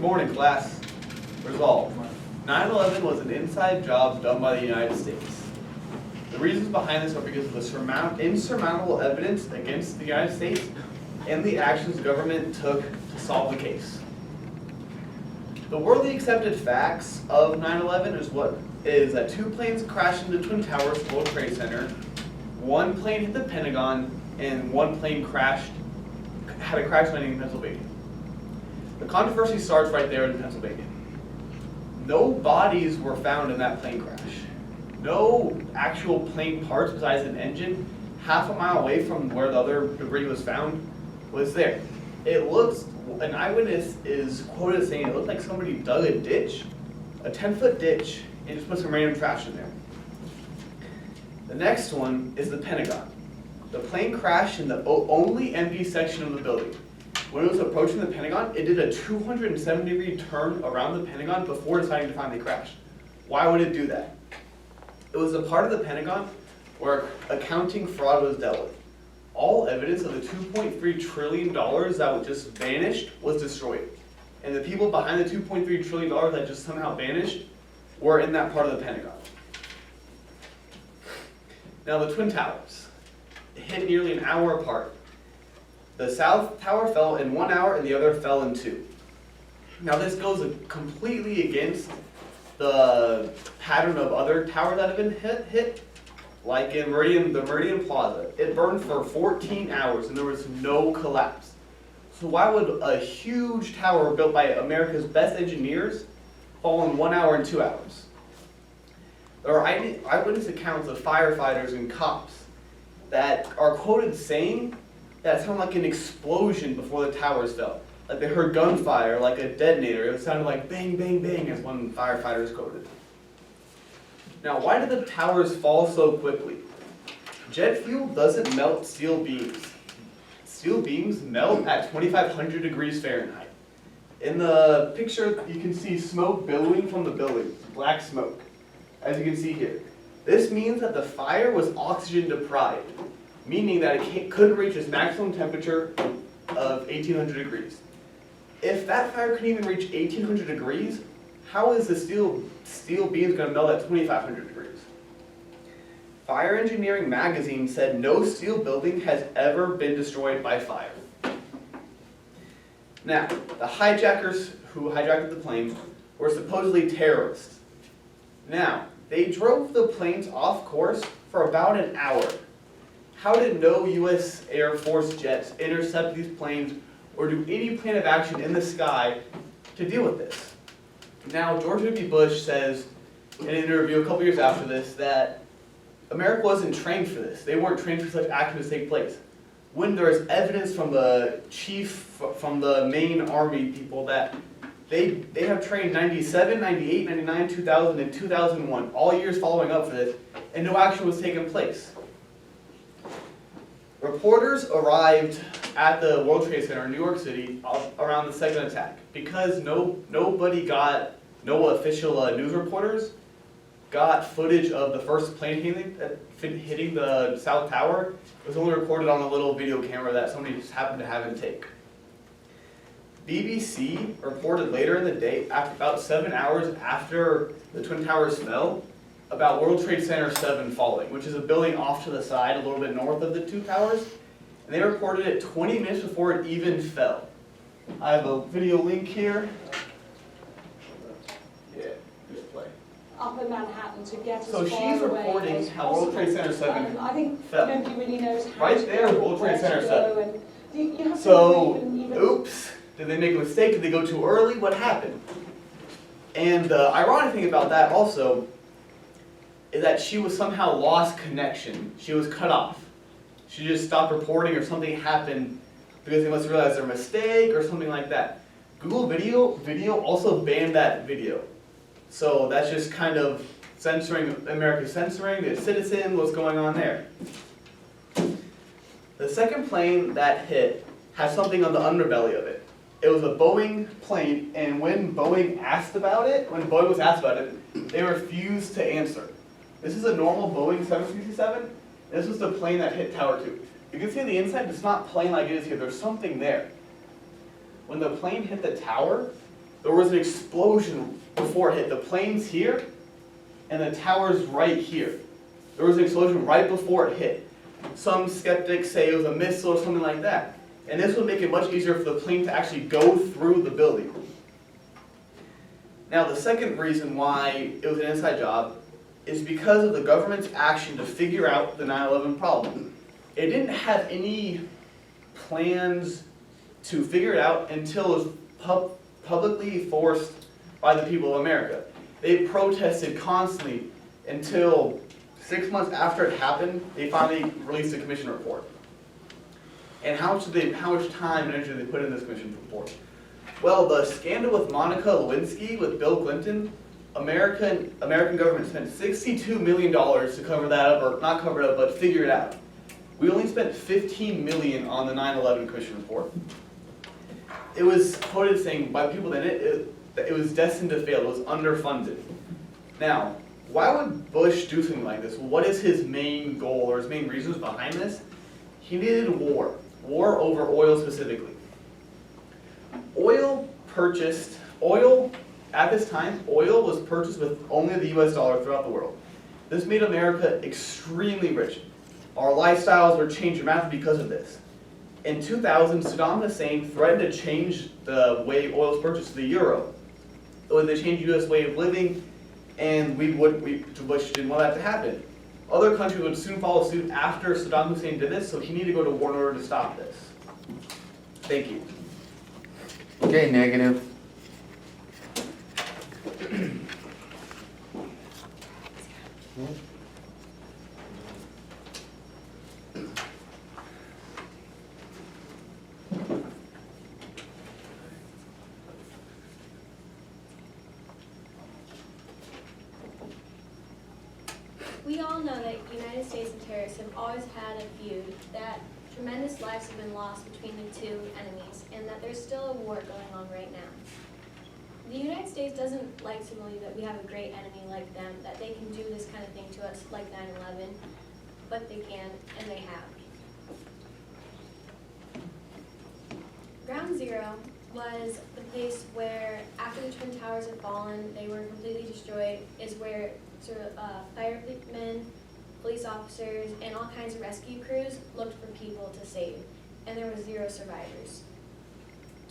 morning, class. Resolved. 9/11 was an inside job done by the United States. The reasons behind this are because of the insurmountable evidence against the United States and the actions the government took to solve the case. The widely accepted facts of 9/11 is that two planes crashed into Twin Towers World Trade Center, one plane hit the Pentagon, and one plane had a crash landing in Pennsylvania. The controversy starts right there in Pennsylvania. No bodies were found in that plane crash. No actual plane parts besides an engine half a mile away from where the other debris was found was there. An eyewitness is quoted as saying it looked like somebody dug a ditch, a 10-foot ditch, and just put some random trash in there. The next one is the Pentagon. The plane crashed in the only empty section of the building. When it was approaching the Pentagon, it did a 270-degree turn around the Pentagon before deciding to finally crash. Why would it do that? It was a part of the Pentagon where accounting fraud was dealt with. All evidence of the $2.3 trillion that just vanished was destroyed. And the people behind the $2.3 trillion that just somehow vanished were in that part of the Pentagon. Now the Twin Towers hit nearly an hour apart. The South Tower fell in 1 hour and the other fell in 2. Now this goes completely against the pattern of other towers that have been hit. Like in the Meridian Plaza. It burned for 14 hours and there was no collapse. So why would a huge tower built by America's best engineers fall in 1 hour and 2 hours? There are eyewitness accounts of firefighters and cops that are quoted saying that it sounded like an explosion before the towers fell. Like they heard gunfire, like a detonator. It sounded like bang, bang, bang, as one firefighter is quoted. Now, why did the towers fall so quickly? Jet fuel doesn't melt steel beams. Steel beams melt at 2,500 degrees Fahrenheit. In the picture, you can see smoke billowing from the building, black smoke, as you can see here. This means that the fire was oxygen deprived, meaning that it couldn't reach its maximum temperature of 1,800 degrees. If that fire couldn't even reach 1,800 degrees, how is the steel beams going to melt at 2,500 degrees? Fire Engineering Magazine said no steel building has ever been destroyed by fire. Now, the hijackers who hijacked the plane were supposedly terrorists. Now, they drove the planes off course for about an hour. How did no U.S. Air Force jets intercept these planes or do any plan of action in the sky to deal with this? Now, George W. Bush says in an interview a couple years after this that America wasn't trained for this. They weren't trained for such action to take place. When there is evidence from the from the main army people that they have trained 97, 98, 99, 2000, and 2001, all years following up for this, and no action was taken place. Reporters arrived at the World Trade Center in New York City around the second attack because no official news reporters got footage of the first plane hitting the South Tower. It was only recorded on a little video camera that somebody just happened to have him take. BBC reported later in the day, about 7 hours after the Twin Towers fell, about World Trade Center 7 falling, which is a building off to the side, a little bit north of the two towers. And they reported it 20 minutes before it even fell. I have a video link here. Yeah, just play. Up in Manhattan to get as So far she's away reporting as how World Trade Center 7 I think fell. nobody really knows how Right to there, go, World Trade where Center to 7. go, and you have to So, even oops, did they make a mistake? Did they go too early? What happened? And the ironic thing about that also is that she was somehow lost connection. She was cut off. She just stopped reporting or something happened because they must realize their mistake or something like that. Google Video also banned that video. So that's just kind of America censoring the citizen, what's going on there. The second plane that hit has something on the underbelly of it. It was a Boeing plane, and when Boeing was asked about it, they refused to answer. This is a normal Boeing 767. This was the plane that hit Tower 2. You can see on the inside, it's not plain like it is here. There's something there. When the plane hit the tower, there was an explosion before it hit. The plane's here, and the tower's right here. There was an explosion right before it hit. Some skeptics say it was a missile or something like that. And this would make it much easier for the plane to actually go through the building. Now, the second reason why it was an inside job is because of the government's action to figure out the 9/11 problem. It didn't have any plans to figure it out until it was publicly forced by the people of America. They protested constantly until 6 months after it happened, they finally released a commission report. And how much time and energy did they put in this commission report? Well, the scandal with Monica Lewinsky with Bill Clinton, American government spent $62 million to cover that up, or not cover it up, but figure it out. We only spent $15 million on the 9/11 commission report. It was quoted saying by people that it was destined to fail, it was underfunded. Now, why would Bush do something like this? What is his main goal or his main reasons behind this? He needed war over oil specifically. At this time, oil was purchased with only the US dollar throughout the world. This made America extremely rich. Our lifestyles were changed dramatically because of this. In 2000, Saddam Hussein threatened to change the way oil is purchased to the euro. They changed the US way of living, and Bush didn't want that to happen. Other countries would soon follow suit after Saddam Hussein did this, so he needed to go to war in order to stop this. Thank you. Okay, negative. We all know that United States and terrorists have always had a feud, that tremendous lives have been lost between the two enemies, and that there's still a war going on right now. The United States doesn't like to believe that we have a great enemy like them, that they can do this kind of thing to us like 9/11, but they can, and they have. Ground Zero was the place where, after the Twin Towers had fallen, they were completely destroyed, is where firemen, police officers, and all kinds of rescue crews looked for people to save, and there were 0 survivors.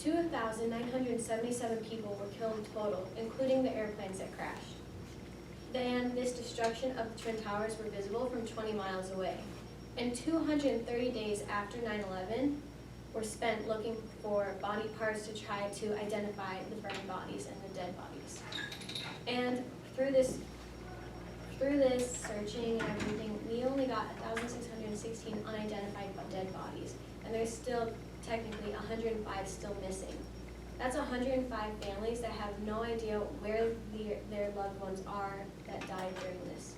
2,977 people were killed total, including the airplanes that crashed. Then this destruction of the Twin Towers were visible from 20 miles away. And 230 days after 9/11 were spent looking for body parts to try to identify the burned bodies and the dead bodies. And through this searching and everything, we only got 1,616 unidentified dead bodies, and there's still technically 105 still missing. That's 105 families that have no idea where their loved ones are that died during this.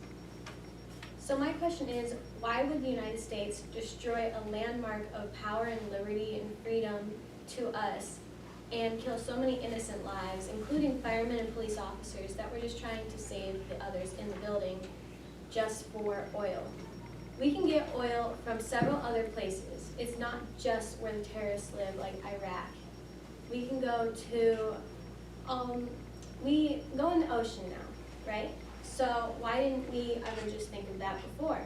So my question is, why would the United States destroy a landmark of power and liberty and freedom to us and kill so many innocent lives, including firemen and police officers that were just trying to save the others in the building, just for oil? We can get oil from several other places. It's not just where the terrorists live, like Iraq. We can go to, we go in the ocean now, right? So why didn't we ever just think of that before?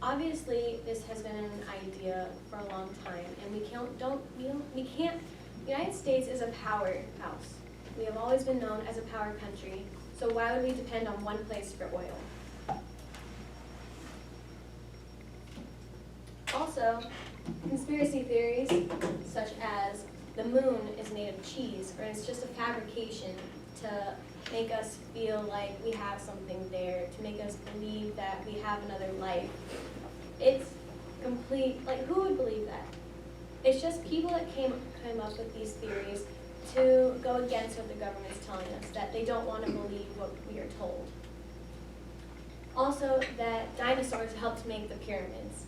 Obviously, this has been an idea for a long time, and we can't, the United States is a powerhouse. We have always been known as a power country, so why would we depend on one place for oil? Also, conspiracy theories such as the moon is made of cheese, or it's just a fabrication to make us feel like we have something there, to make us believe that we have another life. It's complete, like, who would believe that? It's just people that came up with these theories to go against what the government's telling us, that they don't want to believe what we are told. Also, that dinosaurs helped make the pyramids.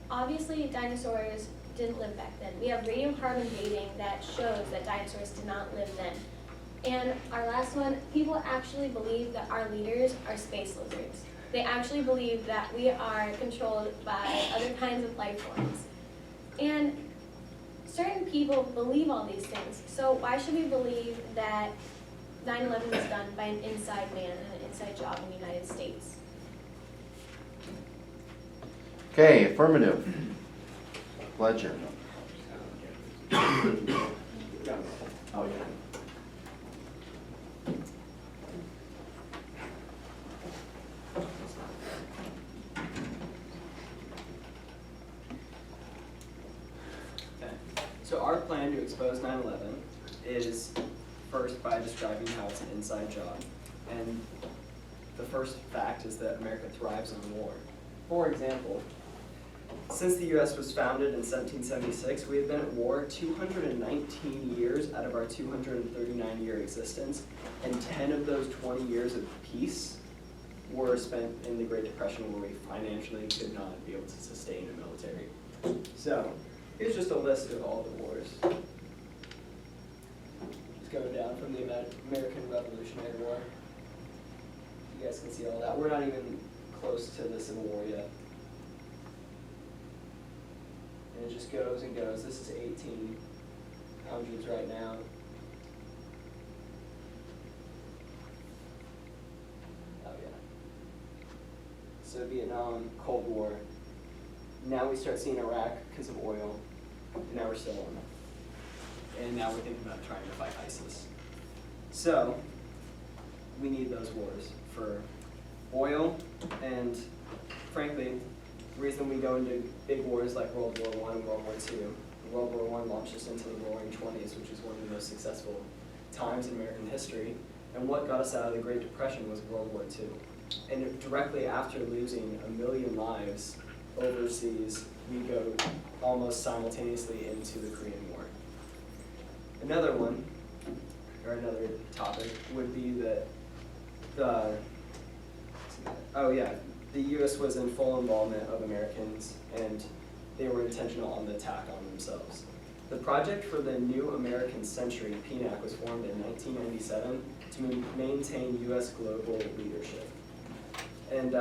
Obviously, dinosaurs didn't live back then. We have radiocarbon dating that shows that dinosaurs did not live then. And our last one, people actually believe that our leaders are space lizards. They actually believe that we are controlled by other kinds of life forms. And certain people believe all these things. So why should we believe that 9/11 was done by an inside man and an inside job in the United States? Okay, affirmative. Ledger. Oh, yeah. Okay, so our plan to expose 9/11 is first by describing how it's an inside job. And the first fact is that America thrives on war. For example, since the US was founded in 1776, we have been at war 219 years out of our 239-year existence, and 10 of those 20 years of peace were spent in the Great Depression, where we financially could not be able to sustain a military. So, here's just a list of all the wars. Just going down from the American Revolutionary War. You guys can see all that. We're not even close to the Civil War yet. And it just goes and goes. This is 1800s right now. Oh yeah. So Vietnam, Cold War. Now we start seeing Iraq because of oil. And now we're still on. And now we're thinking about trying to fight ISIS. So we need those wars for oil, and frankly, the reason we go into big wars like World War I and World War II. World War I launched us into the Roaring '20s, which is one of the most successful times in American history. And what got us out of the Great Depression was World War II. And directly after losing 1 million lives overseas, we go almost simultaneously into the Korean War. Another one, or another topic, would be that the U.S. was in full involvement of Americans, and they were intentional on the attack on themselves. The Project for the New American Century, PNAC, was formed in 1997 to maintain U.S. global leadership. And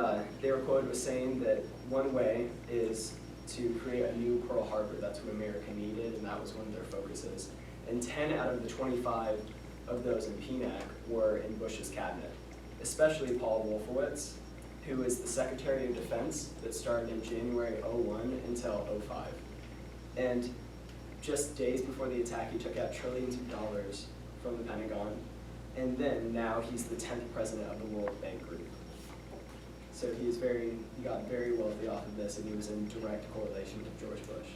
they were quoted with saying that one way is to create a new Pearl Harbor. That's what America needed, and that was one of their focuses. And 10 out of the 25 of those in PNAC were in Bush's cabinet, especially Paul Wolfowitz, who is the Secretary of Defense that started in January '01 until '05. And just days before the attack, he took out trillions of dollars from the Pentagon, and then now he's the 10th president of the World Bank Group. So he got very wealthy off of this, and he was in direct correlation with George Bush.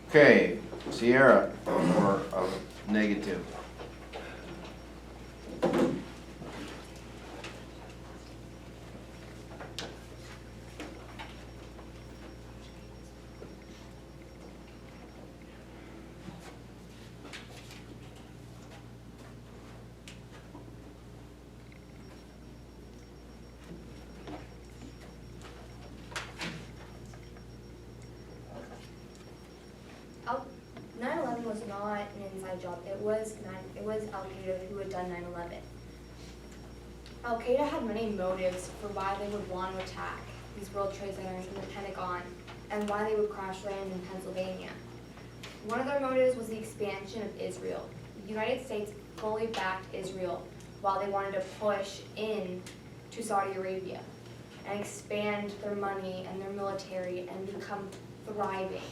Okay, Sierra, or negative. Al- 9/11 was not an inside job. It was Al Qaeda who had done 9/11. Al Qaeda had many motives for why they would want to attack these World Trade Centers and the Pentagon, and why they would crash land in Pennsylvania. One of their motives was the expansion of Israel. The United States fully backed Israel while they wanted to push in to Saudi Arabia and expand their money and their military and become thriving.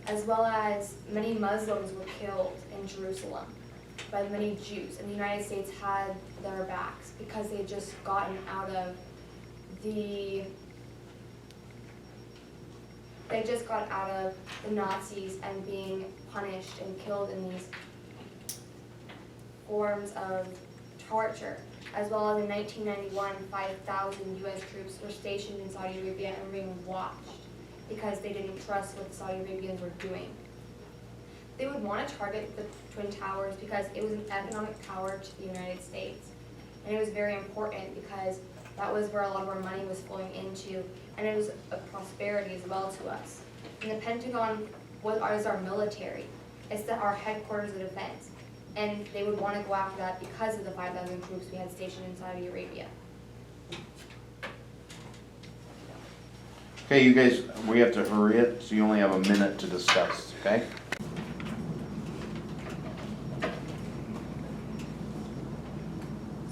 As well as many Muslims were killed in Jerusalem by many Jews, and the United States had their backs because they had just gotten out of the Nazis and being punished and killed in these forms of torture. As well as in 1991, 5,000 U.S. troops were stationed in Saudi Arabia and were being watched because they didn't trust what the Saudi Arabians were doing. They would want to target the Twin Towers because it was an economic power to the United States. And it was very important because that was where a lot of our money was flowing into, and it was a prosperity as well to us. And the Pentagon is our military. It's our headquarters of defense. And they would want to go after that because of the 5,000 troops we had stationed in Saudi Arabia. Okay, you guys, we have to hurry it, so you only have a minute to discuss. Okay?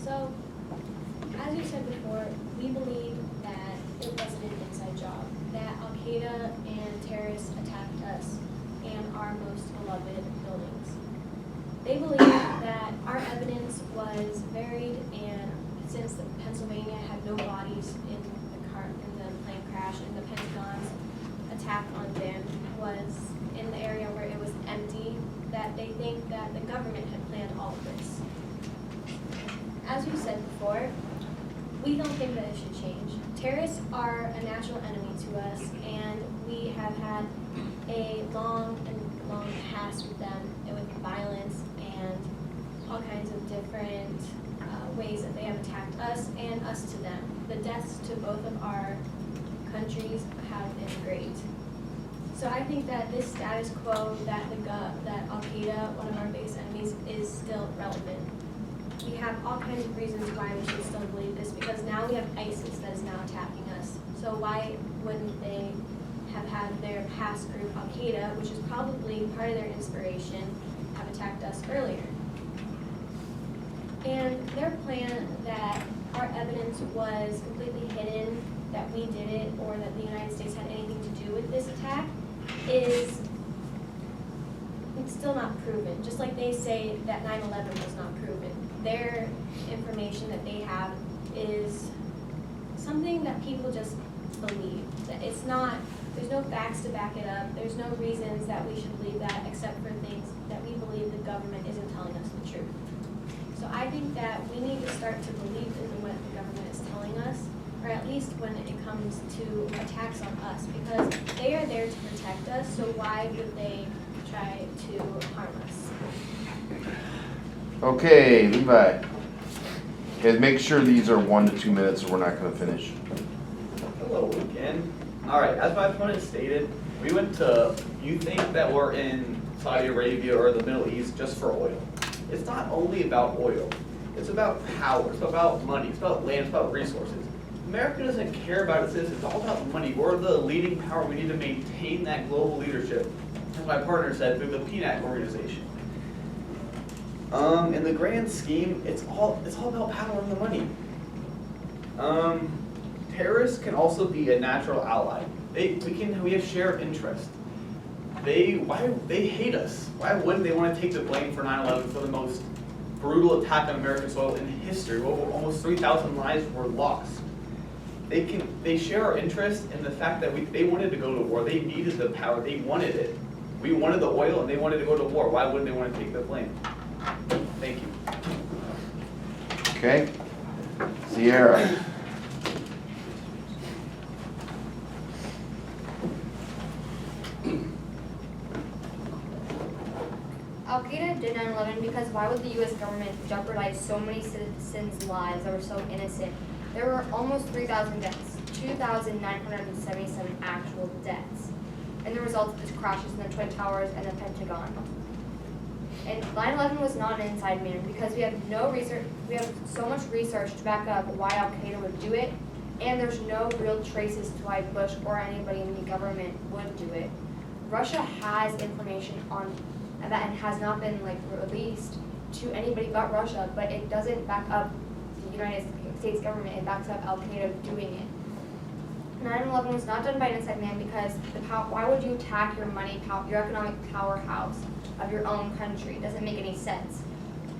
So, as you said before, we believe that it wasn't an inside job, that Al-Qaeda and terrorists attacked us and our most beloved buildings. They believe that our evidence was varied, and since Pennsylvania had no bodies in the plane crash, and the Pentagon's attack on them was in the area where it was empty, that they think that the government had planned all of this. As we said before, we don't think that it should change. Terrorists are a natural enemy to us, and we have had a long past with them, and with violence and all kinds of different ways that they have attacked us and us to them. The deaths to both of our countries have been great. So I think that this status quo that Al-Qaeda, one of our biggest enemies, is still relevant. We have all kinds of reasons why we should still believe this, because now we have ISIS that is now attacking us. So why wouldn't they have had their past group, Al-Qaeda, which is probably part of their inspiration, have attacked us earlier? And their plan that our evidence was completely hidden, that we did it, or that the United States had anything to do with this attack, it's still not proven. Just like they say that 9/11 was not proven. Their information that they have is something that people just believe. That it's not, there's no facts to back it up. There's no reasons that we should believe that, except for things that we believe the government isn't telling us the truth. So I think that we need to start to believe in what the government is telling us, or at least when it comes to attacks on us, because they are there to protect us, so why would they try to harm us? Okay, Levi. Guys, make sure these are 1 to 2 minutes or we're not gonna finish. Hello again. All right, as my opponent stated, we went to, you think that we're in Saudi Arabia or the Middle East just for oil. It's not only about oil. It's about power, it's about money, it's about land, it's about resources. America doesn't care about its citizens, it's all about money. We're the leading power, we need to maintain that global leadership. As my partner said, through the PNAC organization. In the grand scheme, it's all about power and the money. Terrorists can also be a natural ally. We have shared interest. They hate us. Why wouldn't they want to take the blame for 9/11, for the most brutal attack on American soil in history? Almost 3,000 lives were lost. They share our interest in the fact that they wanted to go to war. They needed the power. They wanted it. We wanted the oil, and they wanted to go to war. Why wouldn't they want to take the blame? Thank you. Okay? Sierra. Al-Qaeda did 9/11 because why would the U.S. government jeopardize so many citizens' lives that were so innocent? There were almost 3,000 deaths, 2,977 actual deaths, and the result of these crashes in the Twin Towers and the Pentagon. And 9/11 was not an inside man because we have no research. We have so much research to back up why Al-Qaeda would do it, and there's no real traces to why Bush or anybody in the government would do it. Russia has information on that and has not been released to anybody but Russia, but it doesn't back up the United States government. It backs up Al-Qaeda doing it. 9/11 was not done by an inside man because why would you attack your your economic powerhouse of your own country? It doesn't make any sense.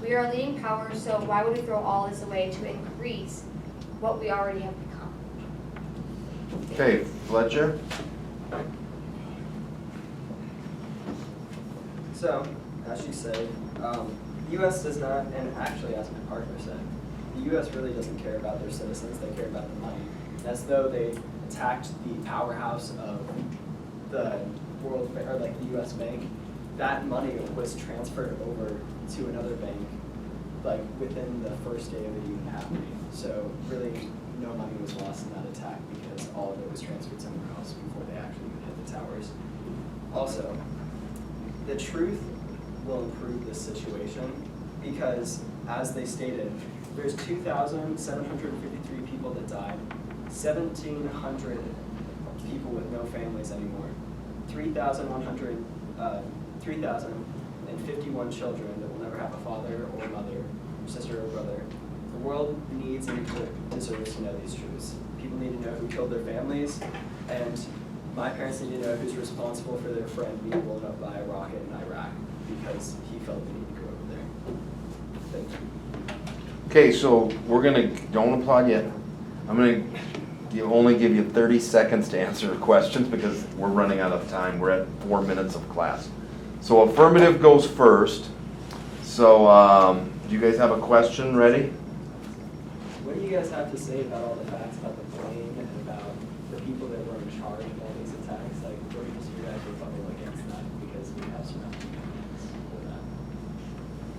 We are a leading power, so why would we throw all this away to increase what we already have become? Okay, Fletcher. So, as she said, the U.S. does not, and actually as my partner said, the U.S. really doesn't care about their citizens, they care about the money. As though they attacked the powerhouse of the world, or the U.S. bank, that money was transferred over to another bank, within the first day of it even happening. So really, no money was lost in that attack because all of it was transferred somewhere else before they actually even hit the towers. Also, the truth will improve this situation because, as they stated, there's 2,753 people that died, 1,700 people with no families anymore, 3,100 3,051 children that will never have a father or mother, sister or brother. The world needs and deserves to know these truths. People need to know who killed their families, and my parents need to know who's responsible for their friend being blown up by a rocket in Iraq because he felt the need to go over there. Thank you. Okay, so we're gonna, don't applaud yet. I'm gonna only give you 30 seconds to answer questions because we're running out of time. We're at 4 minutes of class. So affirmative goes first. So, do you guys have a question ready? What do you guys have to say about all the facts about the plane and about the people that were in charge of all these attacks? Like, what is your guys' rebuttal against that? Because we have some evidence for that.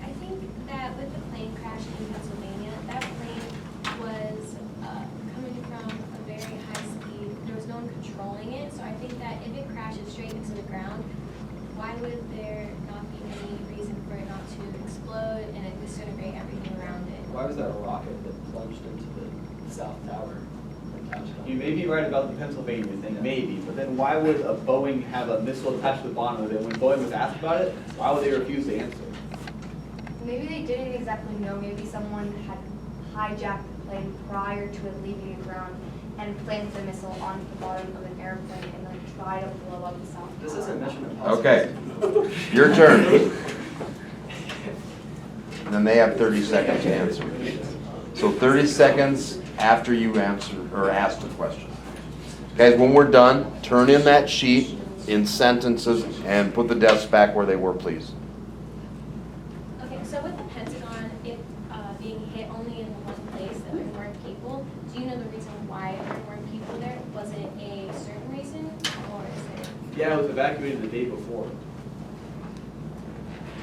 I think that with the plane crash in Pennsylvania, that plane was coming from a very high speed. There was no one controlling it, so I think that if it crashes straight into the ground, why would there not be any reason for it not to explode and it disintegrate everything around it? Why was that a rocket that plunged into the South Tower and touched on? You may be right about the Pennsylvania thing, maybe, but then why would a Boeing have a missile attached to the bottom of it? When Boeing was asked about it, why would they refuse to answer? Maybe they didn't exactly know. Maybe someone had hijacked the plane prior to it leaving the ground and planted the missile onto the bottom of an airplane and then tried to blow up the South Tower. This isn't Mission Impossible. Okay, your turn. And then they have 30 seconds to answer. So 30 seconds after you answer or ask the question. Guys, when we're done, turn in that sheet in sentences and put the desks back where they were, please. Okay, so with the Pentagon, it being hit only in one place, that there weren't people, do you know the reason why there weren't people there? Was it a certain reason, or is it, Yeah, it was evacuated the day before. do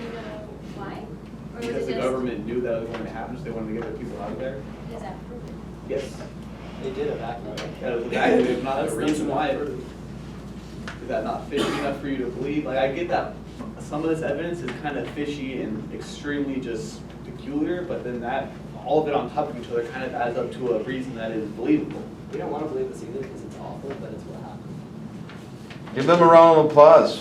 you know why? Or was Because it the just, government knew that was going to happen, so they wanted to get their people out of there. is that proven? Yes. They did evacuate. That was evacuated, not the That's reason not why. true. Is that not fishy enough for you to believe? Like, I get that some of this evidence is kind of fishy and extremely just peculiar, but then that, all of it on top of each other kind of adds up to a reason that is believable. We don't want to believe this either because it's awful, but it's what happened. Give them a round of applause.